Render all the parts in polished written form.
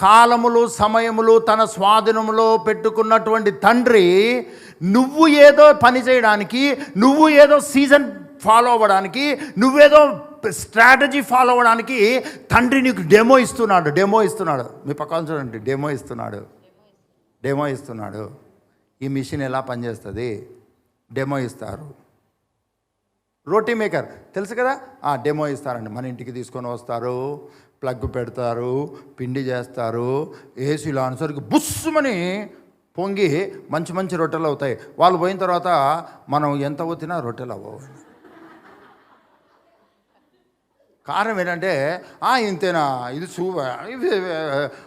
కాలములు సమయములు తన స్వాధీనంలో పెట్టుకున్నటువంటి తండ్రి, నువ్వు ఏదో పని చేయడానికి, నువ్వు ఏదో సీజన్ ఫాలో అవ్వడానికి, నువ్వేదో స్ట్రాటజీ ఫాలో అవ్వడానికి తండ్రి నీకు డెమో ఇస్తున్నాడు. మీ పక్కన చూడండి, డెమో ఇస్తున్నాడు. ఈ మిషన్ ఎలా పనిచేస్తుంది డెమో ఇస్తారు. రోటీ మేకర్ తెలుసు కదా, డెమో ఇస్తారండి. మన ఇంటికి తీసుకొని వస్తారు, ప్లగ్ పెడతారు, పిండి చేస్తారు, ఏసీలో అనుసరికి బుస్సుమని పొంగి మంచి మంచి రొట్టెలు అవుతాయి. వాళ్ళు పోయిన తర్వాత మనం ఎంత వచ్చినా రొట్టెలు అవ్వవు. కారణం ఏంటంటే ఇంతేనా ఇది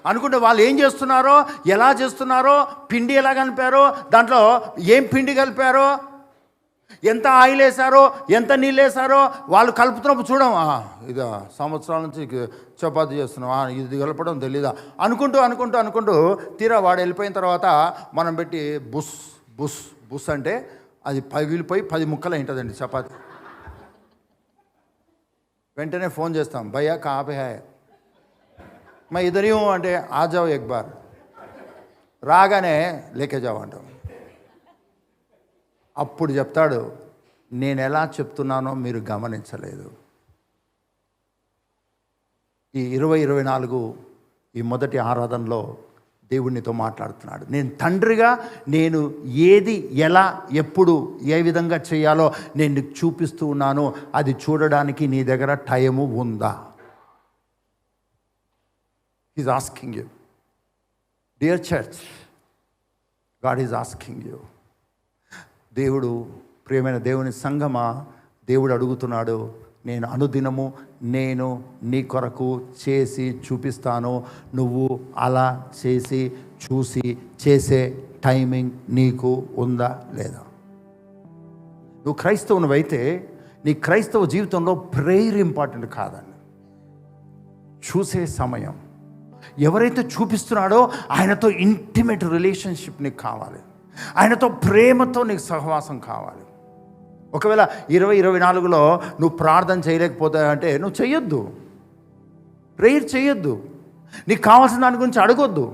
అనుకుంటే వాళ్ళు ఏం చేస్తున్నారో, ఎలా చేస్తున్నారో, పిండి ఎలా కలిపారో, దాంట్లో ఏం పిండి కలిపారో, ఎంత ఆయిల్ వేసారో, ఎంత నీళ్ళు వేసారో వాళ్ళు కలుపుతున్నప్పుడు చూడం, ఇది సంవత్సరాల నుంచి చపాతీ చేస్తున్నాం, ఇది కలపడం తెలీదా అనుకుంటూ తీరా వాడు వెళ్ళిపోయిన తర్వాత మనం పెట్టి బుస్ బుస్ బుస్ అంటే అది పగిలిపోయి 10 ముక్కలు అయింటుందండి చపాతీ. వెంటనే ఫోన్ చేస్తాం, భయ్యా కहाँ पे है, मैं इधर ही हूँ అంటే ఆ జాओ एक बार, రాగానే లేకే జాओ అంటాం. అప్పుడు చెప్తాడు, నేను ఎలా చెప్తున్నానో మీరు గమనించలేదు. ఈ 2024 ఈ మొదటి ఆరాధనలో దేవునితో మాట్లాడుతున్నాడు. నేను తండ్రిగా నేను ఏది ఎలా ఎప్పుడు ఏ విధంగా చేయాలో నేను నీకు చూపిస్తూ ఉన్నాను. అది చూడడానికి నీ దగ్గర టైము ఉందా? Is asking you dear church, God is asking you. దేవుడు, ప్రియమైన దేవుని సంగమా, దేవుడు అడుగుతున్నాడు, నేను అనుదినము నేను నీ కొరకు చేసి చూపిస్తాను. నువ్వు అలా చేసి చూసి చేసే టైమింగ్ నీకు ఉందా లేదా? నువ్వు క్రైస్తవునివైతే నీ క్రైస్తవ జీవితంలో ప్రేయర్ ఇంపార్టెంట్ కాదండి, చూసే సమయం. ఎవరైతే చూపిస్తున్నాడో ఆయనతో ఇంటిమేట్ రిలేషన్షిప్ నీకు కావాలి, ఆయనతో ప్రేమతో నీకు సహవాసం కావాలి. ఒకవేళ 2024లో నువ్వు ప్రార్థన చేయలేకపోతావంటే నువ్వు చెయ్యొద్దు, ప్రేయర్ చేయొద్దు. నీకు కావాల్సిన దాని గురించి అడగొద్దు.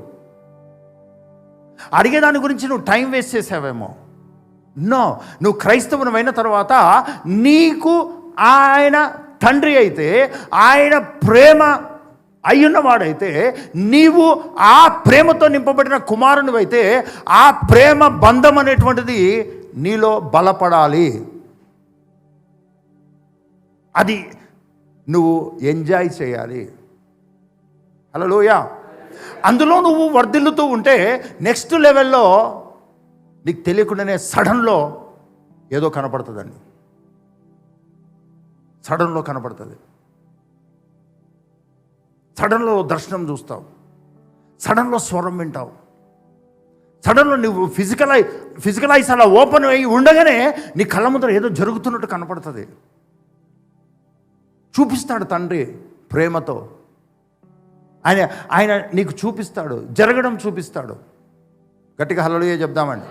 అడిగే దాని గురించి నువ్వు టైం వేస్ట్ చేసావేమో. నో, నువ్వు క్రైస్తవునమైన తర్వాత నీకు ఆయన తండ్రి అయితే, ఆయన ప్రేమ అయ్యున్నవాడైతే, నీవు ఆ ప్రేమతో నింపబడిన కుమారునివైతే, ఆ ప్రేమ బంధం అనేటువంటిది నీలో బలపడాలి. అది నువ్వు ఎంజాయ్ చేయాలి. హల్లెలూయా. అందులో నువ్వు వర్ధిల్లుతూ ఉంటే నెక్స్ట్ లెవెల్లో నీకు తెలియకుండానే సడన్లో ఏదో కనపడుతుందండి, సడన్లో కనపడుతుంది. సడన్లో దర్శనం చూస్తావు, సడన్లో స్వరం వింటావు, సడన్లో నువ్వు ఫిజికల్ ఐస్ అలా ఓపెన్ అయ్యి ఉండగానే నీ కళ్ళ ముందర ఏదో జరుగుతున్నట్టు కనపడుతుంది. చూపిస్తాడు తండ్రి ప్రేమతో. ఆయన నీకు చూపిస్తాడు, జరగడం చూపిస్తాడు. గట్టిగా హల్లెలూయా చెప్దామండి.